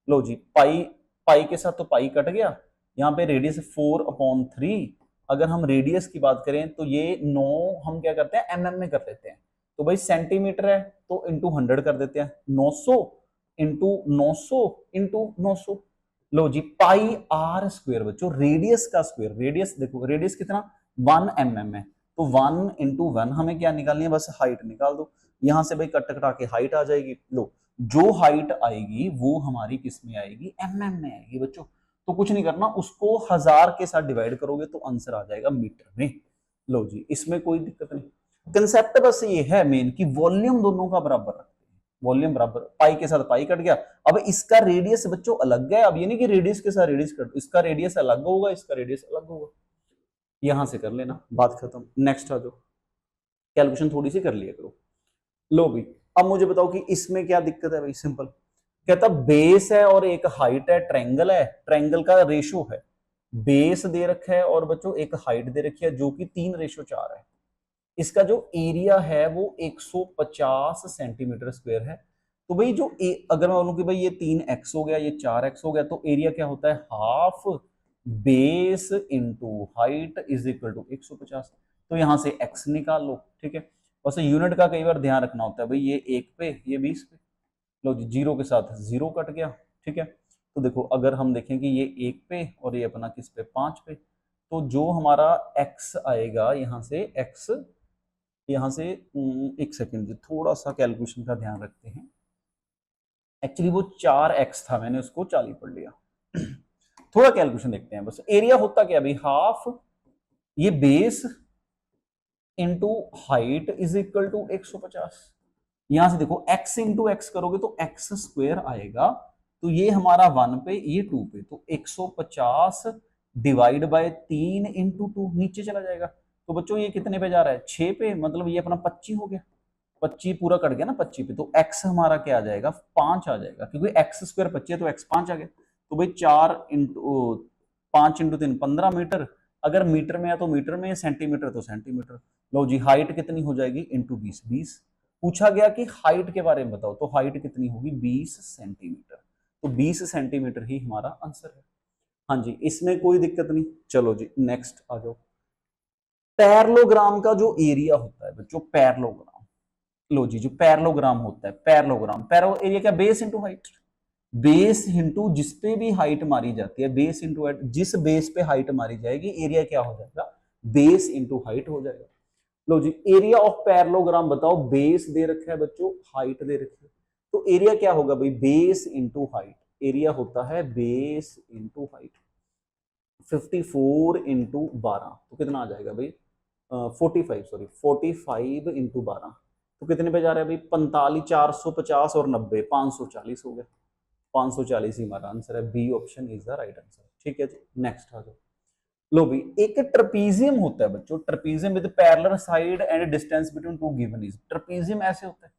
लो जी, पाई पाई के साथ तो पाई कट गया, यहाँ पे रेडियस 4/3। अगर हम रेडियस की बात करें तो ये 9 हम क्या करते हैं, mm में कर लेते हैं, तो भाई सेंटीमीटर है तो इंटू 100 कर देते हैं, 900 इंटू 900 इंटू 900। लो जी, πr² बच्चों, रेडियस का स्क्वायर, रेडियस देखो, रेडियस कितना 1 mm है, तो 1 इंटू 1 हमें क्या निकालनी है, बस हाइट निकाल दो, यहां से भाई कट कटा के हाइट आ जाएगी। लो जो हाइट आएगी वो हमारी किस में आएगी, mm में आएगी बच्चों। तो कुछ नहीं करना, उसको 1000 के साथ डिवाइड करोगे तो आंसर आ जाएगा मीटर में। लो जी, इसमें कोई दिक्कत नहीं। कंसेप्ट बस ये है मेन कि वॉल्यूम दोनों का बराबर रखते हैं, वॉल्यूम बराबर, पाई के साथ पाई कट गया। अब इसका रेडियस बच्चों अलग है, अब ये नहीं कि रेडियस के साथ रेडियस कट, इसका रेडियस अलग होगा, इसका रेडियस अलग होगा, यहां से कर लेना, बात खत्म। नेक्स्ट आ जाओ, कैलकुलेशन थोड़ी सी कर लिया करो। लो भाई अब मुझे बताओ कि इसमें क्या दिक्कत है भाई, सिंपल, कहता बेस है और एक हाइट है, ट्रायंगल है, ट्रायंगल का रेशो है, बेस दे रखा है और बच्चों एक हाइट दे रखी है जो कि 3:4 है। इसका जो एरिया है वो 150 सेंटीमीटर स्क्वायर है। तो भाई जो अगर मैं बोलूं कि भाई ये 3x हो गया, ये 4x हो गया, तो एरिया क्या होता है, half base into height is equal to 150। तो यहां से x निकाल लो, ठीक है। वैसे यूनिट का कई बार ध्यान रखना होता है, भाई ये 1 पे, ये 20 पे। लो जी, जीरो के साथ जीरो कट गया, ठीक है। तो देखो अगर हम देखें कि ये 1 पे और ये अपना किस पे, 5 पे, तो जो हमारा x आएगा यहाँ से, x यहाँ से, एक सेकेंड जी, थोड़ा सा कैलकुलेशन का ध्यान रखते हैं। एक्चुअली वो 4x था, मैंने उसको 40 पढ़ लिया। थोड़ा कैलकुलेशन देखते हैं बस। एरिया होता क्या भाई, हाफ ये base into height is equal to 150। यहां से देखो x इंटू एक्स करोगे तो x स्क्वायर आएगा, तो ये हमारा 1 पे, ये 2 पे, तो 150 डिवाइड बाय 3 इंटू 2 नीचे चला जाएगा। तो बच्चों ये कितने पे जा रहा है, 6 पे, मतलब ये अपना 25 हो गया। 25 पूरा कट गया ना 25 पे, तो x हमारा क्या आ जाएगा, 5 आ जाएगा, क्योंकि एक्स स्क्वायर 25 है तो x 5 आ गया। तो भाई 4 इंटू 5 इंटू 3 15 मीटर। अगर मीटर में है तो मीटर में, सेंटीमीटर तो सेंटीमीटर। लो जी, हाइट कितनी हो जाएगी, इंटू 20, 20। पूछा गया कि हाइट के बारे में बताओ, तो हाइट कितनी होगी, 20 सेंटीमीटर। तो 20 सेंटीमीटर ही हमारा आंसर है। हाँ जी, इसमें कोई दिक्कत नहीं। चलो जी नेक्स्ट आ जाओ। पैरेललोग्राम का जो एरिया होता है बच्चों, पैरेललोग्राम, लो जी, जो पैरेललोग्राम होता है, पैरेललोग्राम, पैरो एरिया क्या, base into height. Base into जिस पे भी हाइट मारी जाती है, बेस इंटू हाइट, जिस बेस पे हाइट मारी जाएगी, एरिया क्या हो जाएगा, बेस इंटू हाइट हो जाएगा। लो जी, एरिया ऑफ पैरेललोग्राम बताओ, बेस दे रखा है बच्चों, हाइट दे रखी है, तो एरिया क्या होगा भाई, बेस इंटू हाइट। एरिया होता है बेस इंटू हाइट। 54 इंटू 12, तो कितना आ जाएगा भाई, 45, सॉरी 45 इंटू 12, तो कितने पे जा रहा है भाई, 45, 450 और 90, 540 हो गया। 540 ही हमारा आंसर है, B option is the right answer. ठीक है जी, नेक्स्ट आ जाओ। लो भी, एक ट्रपीजियम होता है बच्चों, trapezium with parallel side and distance between two given is, trapezium ऐसे होता है।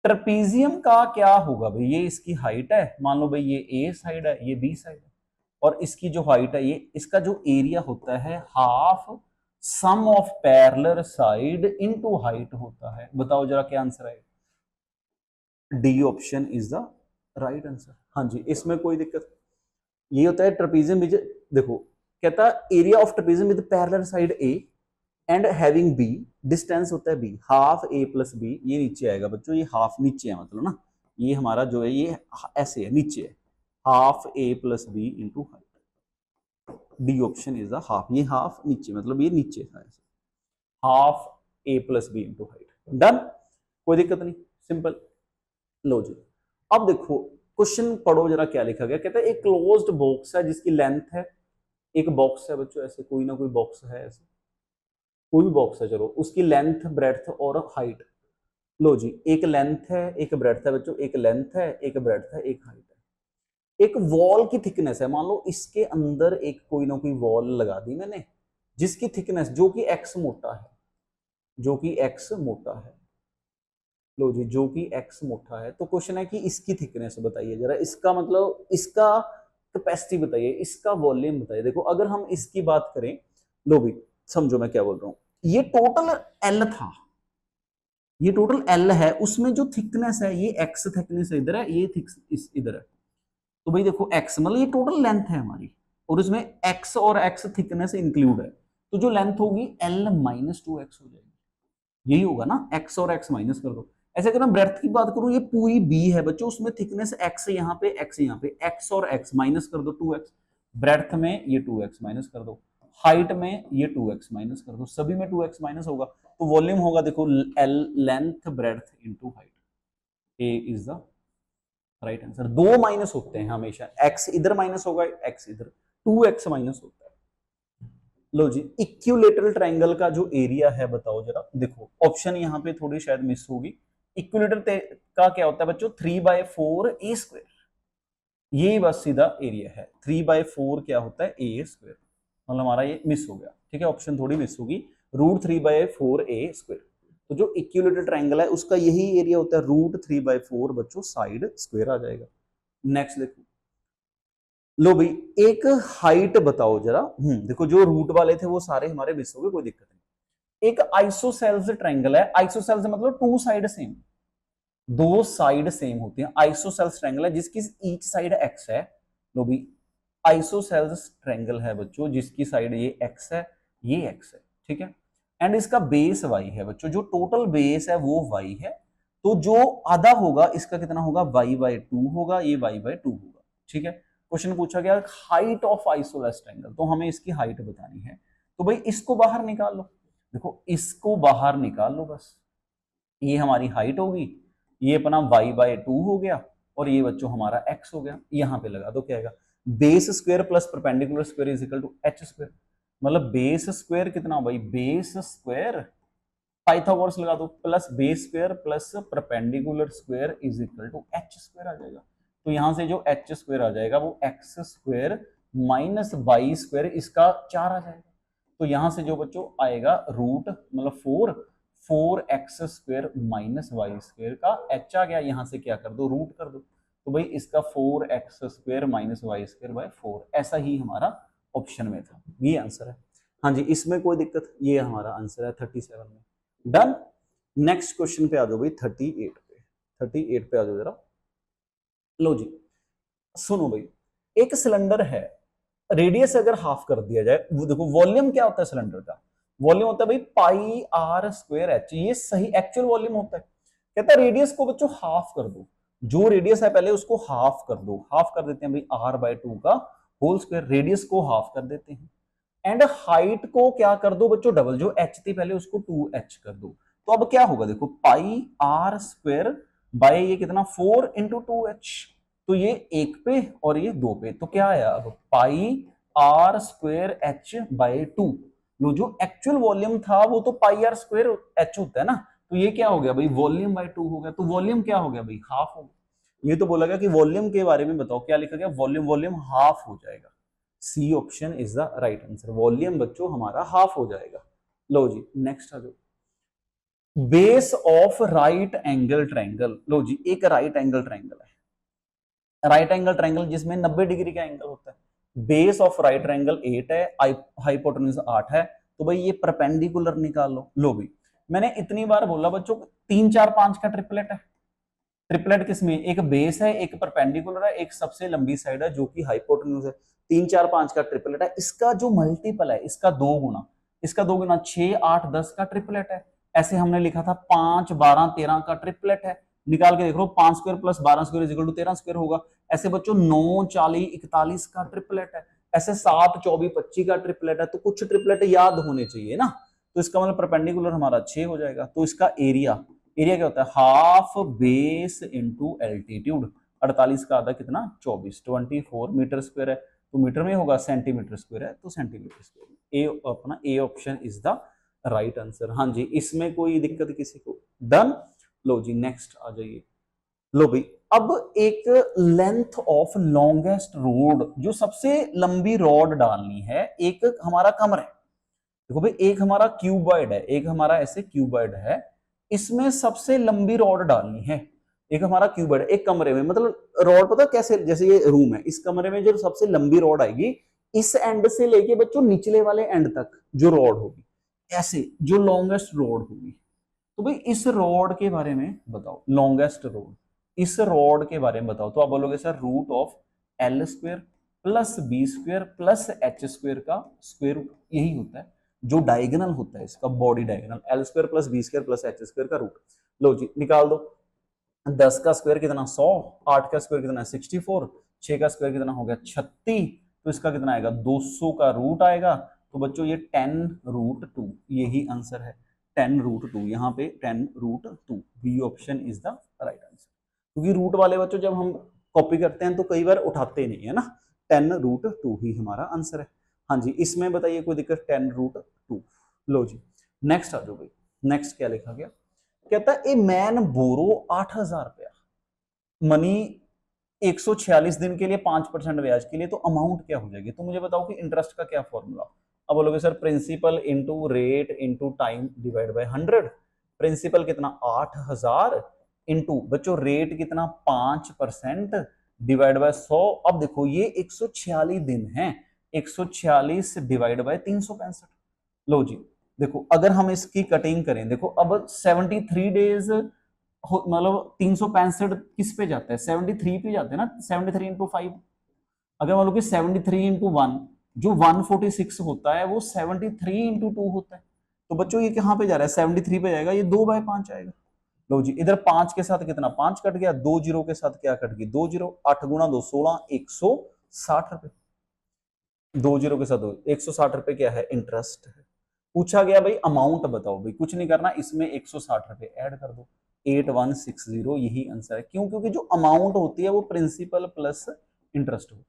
ट्रपीजियम का क्या होगा भाई, ये इसकी हाइट है, मान लो भाई ये ए साइड है, ये बी साइड है, और इसकी जो हाइट है, ये इसका जो एरिया होता है, half sum of parallel side into height होता है। बताओ जरा क्या आंसर है, D option is the right answer. हाँ जी, इसमें कोई दिक्कत, ये होता है ट्रपीजियम विद, देखो कहता है area of trapezium with parallel side A and having B, distance होता है B, half A plus B, ये नीचे आएगा बच्चों, ये हाफ नीचे है, मतलब ना ये हमारा जो है ये ऐसे है, नीचे है, half A plus B into height. D option is the half, ये हाफ नीचे, मतलब ये नीचे है ऐसे, half A plus B into height. Done, कोई दिक्कत नहीं, सिंपल। लो जी, अब देखो क्वेश्चन पढ़ो जरा, क्या लिखा गया, कहता है एक क्लोज्ड बॉक्स है जिसकी लेंथ है, एक बॉक्स है बच्चों ऐसे, कोई ना कोई बॉक्स है ऐसे, कोई भी बॉक्स है, चलो उसकी लेंथ, ब्रेड्थ और हाइट। लो जी, एक लेंथ है, एक ब्रेड्थ है बच्चों, एक लेंथ है, एक ब्रेड्थ है, एक हाइट है। एक वॉल की थिकनेस है, मान लो इसके अंदर एक कोई ना कोई वॉल लगा दी मैंने, जिसकी थिकनेस जो कि एक्स मोटा है, जो कि एक्स मोटा है। लो जी, जो कि एक्स मोटा है, तो क्वेश्चन है कि इसकी थिकनेस बताइए जरा, इसका मतलब इसका कैपेसिटी बताइए, इसका वॉल्यूम बताइए। देखो अगर हम इसकी बात करें, लो भी समझो मैं क्या बोल रहा हूं, ये टोटल एल था, ये टोटल एल है, उसमें जो थिकनेस है ये एक्स थिकनेस इधर है, ये थिकनेस इधर है, तो भाई देखो एक्स मतलब ये टोटल लेंथ है हमारी, और इसमें एक्स और एक्स थिकनेस इंक्लूड है, तो जो लेंथ होगी एल माइनस 2x हो जाएगी, यही होगा ना, एक्स और एक्स माइनस कर दो। ऐसे अगर मैं ब्रेड्थ की बात करूं, ये पूरी बी है बच्चों, उसमें थिकनेस एक्स यहाँ पे, एक्स यहाँ पे, एक्स और एक्स माइनस कर दो 2x, ब्रेड्थ में ये 2x माइनस कर दो, हाइट में ये 2x माइनस कर दो, सभी में 2x माइनस होगा, तो वॉल्यूम होगा देखो L, length breadth into height, A is the right answer. दो माइनस होते हैं हमेशा, एक्स इधर माइनस होगा, एक्स इधर, 2x माइनस होता है। लो जी, इक्विलेटरल ट्रायंगल का जो एरिया है बताओ जरा, देखो ऑप्शन यहाँ पे थोड़ी शायद मिस होगी। इक्विलेटर का क्या होता है बच्चों, 3/4 ए स्क्वायर, ये बस सीधा एरिया है, 3/4 क्या होता है, ए स्क्वायर, मतलब हमारा ये मिस हो गया, ठीक है, ऑप्शन थोड़ी मिस होगी, √3/4 ए स्क्वायर। तो जो इक्विलेटरल ट्रायंगल है उसका यही एरिया होता है, √3/4 बच्चों साइड स्क्वायर आ जाएगा। नेक्स्ट देखो, लो भाई एक हाइट बताओ जरा, देखो जो रूट वाले थे वो सारे हमारे मिस हो गए, कोई दिक्कत नहीं। एक आइसोसेल्स ट्रायंगल है, आइसोसेल्स मतलब टू साइड सेम, दो साइड सेम होती हैं, आइसोसेल्स ट्रायंगल है जिसकी ईच साइड एक्स है। लो भी आइसोसेल्स ट्रायंगल है बच्चों जिसकी साइड ये एक्स है, ये एक्स है, ठीक है, एंड इसका बेस वाई है बच्चों, जो टोटल बेस है वो वाई है, तो जो आधा होगा इसका कितना होगा, वाई बाय टू होगा, ये वाई बाय टू होगा, ठीक है। क्वेश्चन पूछा गया हाइट ऑफ आइसोसेल्स ट्रायंगल, तो हमें इसकी हाइट बतानी है, तो भाई इसको बाहर निकाल लो, देखो इसको बाहर निकाल लो बस, ये हमारी हाइट होगी, ये अपना y बाय टू हो गया, और ये बच्चों हमारा x हो गया, यहां पे लगा दो, क्या आएगा, base square plus perpendicular square is equal to H square, मतलब बेस स्क्वायर कितना भाई, बेस स्क्वायर पाइथागोरस लगा दो, plus base square plus perpendicular square is equal to H square आ जाएगा, तो यहां से जो एच स्क्वायर आ जाएगा वो X square minus Y square, इसका 4 आ जाएगा, तो यहां से जो बच्चों आएगा रूट मतलब 4x square minus Y square का h आ गया, यहां से क्या कर दो, रूट कर दो, तो भाई इसका 4x square minus Y square by 4, ऐसा ही हमारा ऑप्शन में था, ये आंसर है। हाँ जी, इसमें कोई दिक्कत, ये हमारा आंसर है 37 में। डन। नेक्स्ट क्वेश्चन पे आ जाओ भाई 38 पे, 38 पे आ जाओ जरा। लो जी सुनो भाई, एक सिलेंडर है, रेडियस अगर हाफ कर दिया जाए, वो देखो वॉल्यूम क्या होता है सिलेंडर का, वॉल्यूम होता है भाई पाई आर स्क्वायर एच, ये सही एक्चुअल वॉल्यूम होता है। कहता है रेडियस को बच्चों हाफ कर दो, जो रेडियस है पहले उसको हाफ कर दो, हाफ कर देते हैं भाई आर बाय टू का होल स्क्वायर, रेडियस को हाफ कर देते हैं, एंड हाइट को क्या कर दो बच्चों डबल, जो एच थी पहले उसको 2h कर दो, तो अब क्या होगा देखो पाई आर स्क्वायर बाय ये कितना 4 इंटू 2h, तो ये एक पे और ये दो पे, तो क्या आया अब pi R square H by two, जो एक्चुअल वॉल्यूम था वो तो पाई आर स्क्वायर एच होता है ना, तो ये क्या हो गया भाई वॉल्यूम बाय टू हो गया, तो वॉल्यूम क्या हो गया भाई हाफ हो गया, ये तो बोला गया कि वॉल्यूम के बारे में बताओ, क्या लिखा गया वॉल्यूम, वॉल्यूम हाफ हो जाएगा, C option is the right answer, volume बच्चों हमारा हाफ हो जाएगा। लो जी नेक्स्ट आ जाओ, base of right angle triangle, लो जी एक राइट एंगल ट्रायंगल है, राइट एंगल ट्रायंगल जिसमें 90 डिग्री का एंगल होता है, बेस ऑफ राइट ट्रायंगल 8 है, हाइपोटेन्यूज 8 है, तो भाई ये परपेंडिकुलर निकाल लो। लो भाई मैंने इतनी बार बोला बच्चों 3 4 5 का ट्रिपलेट है, ट्रिपलेट किसमें, एक बेस है, एक परपेंडिकुलर है, एक सबसे लंबी साइड है जो कि हाइपोटेन्यूज है, 3 4 5 का ट्रिपलेट है, इसका जो मल्टीपल है इसका दो गुना, इसका दो गुना 6 8 10 का ट्रिपलेट है, ऐसे हमने लिखा था 5 12 13 का ट्रिपलेट है, निकाल के देख लो 5 square plus 12 square equal to 13 square होगा, ऐसे बच्चों 9 40 41 का ट्रिपलेट है, ऐसे 7 24 25 का ट्रिपलेट है, तो कुछ ट्रिपलेट याद होने चाहिए ना, तो इसका मतलब परपेंडिकुलर हमारा 6 हो जाएगा, तो इसका एरिया, एरिया क्या होता है हाफ बेस इंटू एल्टीट्यूड, 48 का आधा कितना 24, 24 मीटर स्क्वायर है, तो मीटर में होगा, सेंटीमीटर स्क्वायर है तो सेंटीमीटर स्क्वायर, ए अपना A option is the right answer. हाँ जी इसमें कोई दिक्कत किसी को, डन। लो जी नेक्स्ट आ जाइए, लो भाई अब एक लेंथ ऑफ लॉन्गेस्ट रोड, जो सबसे लंबी रॉड डालनी है, एक हमारा कमरा है, देखो भाई एक हमारा क्यूबॉइड है, एक हमारा ऐसे क्यूबॉइड है, इसमें सबसे लंबी रॉड डालनी है, एक हमारा क्यूबॉइड है, एक कमरे में, मतलब रॉड पता कैसे, जैसे ये रूम है, इस कमरे में जो सबसे लंबी रॉड आएगी इस एंड से लेके बच्चों निचले वाले एंड तक जो रॉड होगी, ऐसे जो लॉन्गेस्ट रॉड होगी, तो भाई इस रॉड के बारे में बताओ, लॉन्गेस्ट रॉड, इस रॉड के बारे में बताओ, तो आप बोलोगे sir root of L square plus B square plus H square का स्क्वायर रूट, यही होता है जो डायगोनल होता है इसका, body diagonal, L square plus B square plus H square का रूट। लो जी निकाल दो, 10 का स्क्वायर कितना 100, 8 का स्क्वायर कितना 64, 6 का स्क्वायर कितना हो गया 36, तो इसका कितना आएगा 200 का रूट आएगा, तो बच्चों ये 10 रूट 2, यही आंसर है 10 रूट 2, यहाँ पे 10 root 2, B option is the right answer, क्योंकि रूट वाले बच्चों जब हम कॉपी करते हैं तो कई बार उठाते नहीं है ना, 10 रूट 2 ही हमारा आंसर है। हाँ जी इसमें बताइए कोई दिक्कत, 10 रूट 2। लो जी नेक्स्ट आ जाओ भाई, नेक्स्ट क्या लिखा गया, कहता है ए मैन बोरो 8000 रुपया मनी 146 दिन के लिए 5% ब्याज के लिए, तो अमाउंट क्या हो जाएगी, तो मुझे बताओ कि इंटरेस्ट का क्या फॉर्मूला, अब बोलोगे sir principal into rate into time divide by 100, principal कितना 8000 इंटू बच्चों रेट कितना 5% डिवाइड बाय 100, अब देखो ये 146 दिन है, 146 डिवाइड बाय 365, लो जी देखो अगर हम इसकी कटिंग करें, देखो अब 73 डेज मतलब 365 किस पे जाता है, 73 पे जाते हैं ना, 73 इंटू 5। अगर मान लो कि 73 इंटू 1 जो 146 होता है वो 73 इंटू 2 होता है। तो बच्चों ये कहां पे जा रहा है, 73 पे जाएगा, ये 2/5 आएगा। लो जी, इधर 5 के साथ कितना, 5 कट गया, 2 जीरो के साथ क्या कट गई, 2 जीरो, 8 गुना 2 16, 160 रुपए। 2 जीरो के साथ 160 रुपए क्या है, इंटरेस्ट है। पूछा गया भाई अमाउंट बताओ, भाई कुछ नहीं करना, इसमें 160 रुपए ऐड कर दो, 8160, यही आंसर है। क्यों, क्योंकि जो अमाउंट होती है वो प्रिंसिपल प्लस इंटरेस्ट होती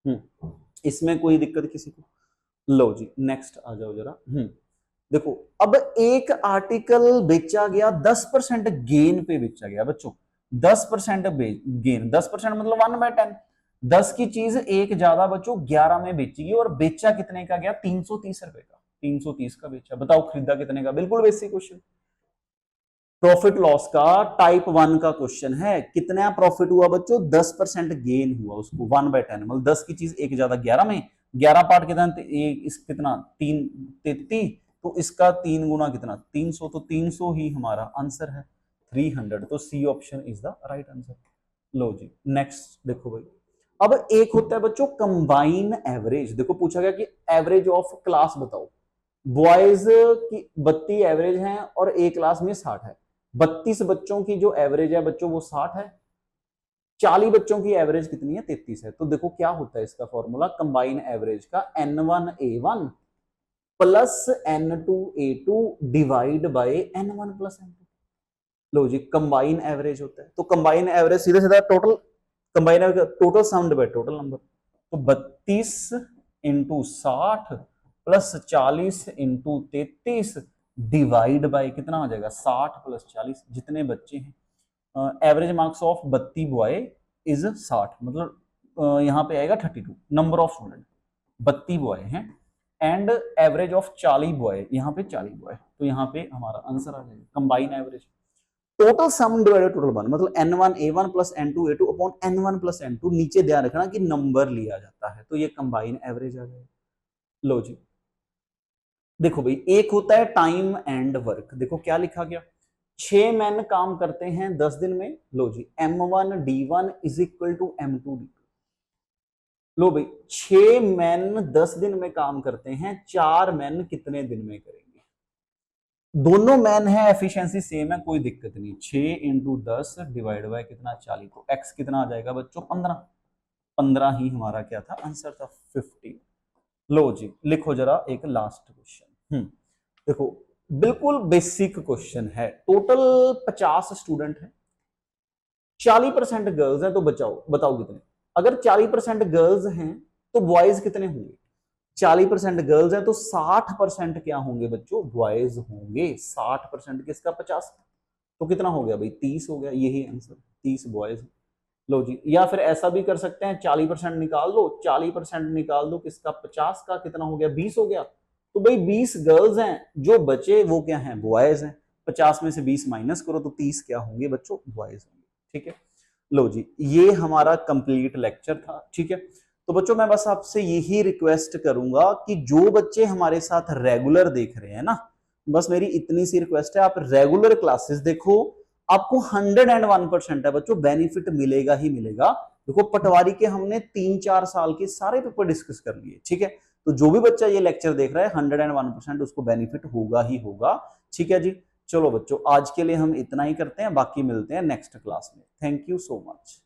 है। इसमें कोई दिक्कत किसी को। लो जी नेक्स्ट आ जाओ जरा। देखो अब एक आर्टिकल बेचा गया 10% गेन पे बेचा गया बच्चों, 10% गेन, 10% मतलब 1/10। 10 की चीज एक ज्यादा बच्चों 11 में बेची गई, और बेचा कितने का गया, 330 रुपए का, 330 का बेचा। बताओ खरीदा कितने का, बिल्कुल बेसिक क्वेश्चन, प्रॉफिट लॉस का टाइप 1 का क्वेश्चन है। कितना प्रॉफिट हुआ बच्चों, 10% गेन हुआ उसको, 1/10 मतलब 10 की चीज एक ज्यादा 11 में, 11 पार्ट कितना, इस कितना 33, तो इसका 3 गुना कितना 300, तो 300 ही हमारा आंसर है, 300। तो C option is the right answer. लो जी नेक्स्ट देखो भाई, अब एक होता है बच्चों कंबाइन एवरेज। देखो पूछा गया कि एवरेज ऑफ क्लास बताओ, बॉयज की 32 एवरेज है और एक क्लास में 60 है। 32 बच्चों की जो एवरेज है बच्चों वो 60 है, 40 बच्चों की एवरेज कितनी है, 33 है। तो देखो क्या होता है इसका फॉर्मूला कंबाइन एवरेज का, N1A1 plus N2A2 divide by N1 plus N2। लो जी कंबाइन एवरेज होता है, तो कंबाइन एवरेज सीधे सीधा total, combine average total sum by total number. तो 32 into 60 plus 40 into 33 divide by कितना हो जाएगा, 60 प्लस 40, जितने बच्चे हैं। Average marks of 32 boy is 60, मतलब यहाँ पे आएगा 32 नंबर ऑफ स्टूडेंट, 32 बॉय हैं, एंड एवरेज ऑफ 40 बॉय, यहाँ पे 40 बॉय, तो यहाँ पे हमारा आंसर आ जाएगा कंबाइन एवरेज। टोटल सम डिवाइडेड टोटल 1 मतलब N1A1 plus N2A2 upon N1 plus N2, नीचे ध्यान रखना कि नंबर लिया जाता है, तो ये कंबाइन एवरेज आ जाएगा। लो जी देखो भाई, एक होता है टाइम एंड वर्क। देखो क्या लिखा गया, 6 मैन काम करते हैं 10 दिन में। लो जी M1D1 is equal to M2D2। लो भाई 6 मैन 10 दिन में काम करते हैं, 4 मैन कितने दिन में करेंगे। दोनों मैन है, एफिशिएंसी सेम है, कोई दिक्कत नहीं। 6 इंटू 10 डिवाइड बाय कितना 40, तो एक्स कितना आ जाएगा बच्चों 15, 15 ही हमारा क्या था आंसर था 50। लो जी लिखो जरा एक लास्ट क्वेश्चन। देखो बिल्कुल बेसिक क्वेश्चन है, टोटल 50 स्टूडेंट हैं, 40% गर्ल्स हैं, तो बताओ कितने। अगर 40% गर्ल्स हैं तो बॉयज कितने होंगे, 40% गर्ल्स हैं तो 60% क्या होंगे बच्चों, बॉयज होंगे। 60% किसका, 50, तो कितना हो गया भाई 30 हो गया, यही आंसर 30 बॉयज। लो जी, या फिर ऐसा भी कर सकते हैं 40% निकाल दो, 40% निकाल दो किसका 50 का, कितना हो गया 20 हो गया। तो भाई 20 गर्ल्स हैं, जो बचे वो क्या हैं, बॉयज हैं। 50 में से 20 माइनस करो तो 30 क्या होंगे बच्चों, बॉयज होंगे। ठीक है, लो जी ये हमारा कंप्लीट लेक्चर था। ठीक है, तो बच्चों मैं बस आपसे यही रिक्वेस्ट करूंगा कि जो बच्चे हमारे साथ रेगुलर देख रहे हैं ना, बस मेरी इतनी सी रिक्वेस्ट है, आप रेगुलर क्लासेस देखो, आपको 101% है बच्चों बेनिफिट मिलेगा ही मिलेगा। देखो पटवारी के हमने 3-4 साल के सारे पेपर डिस्कस कर लिए। ठीक है, तो जो भी बच्चा ये लेक्चर देख रहा है 101% उसको बेनिफिट होगा ही होगा। ठीक है जी, चलो बच्चों आज के लिए हम इतना ही करते हैं, बाकी मिलते हैं नेक्स्ट क्लास में। Thank you so much.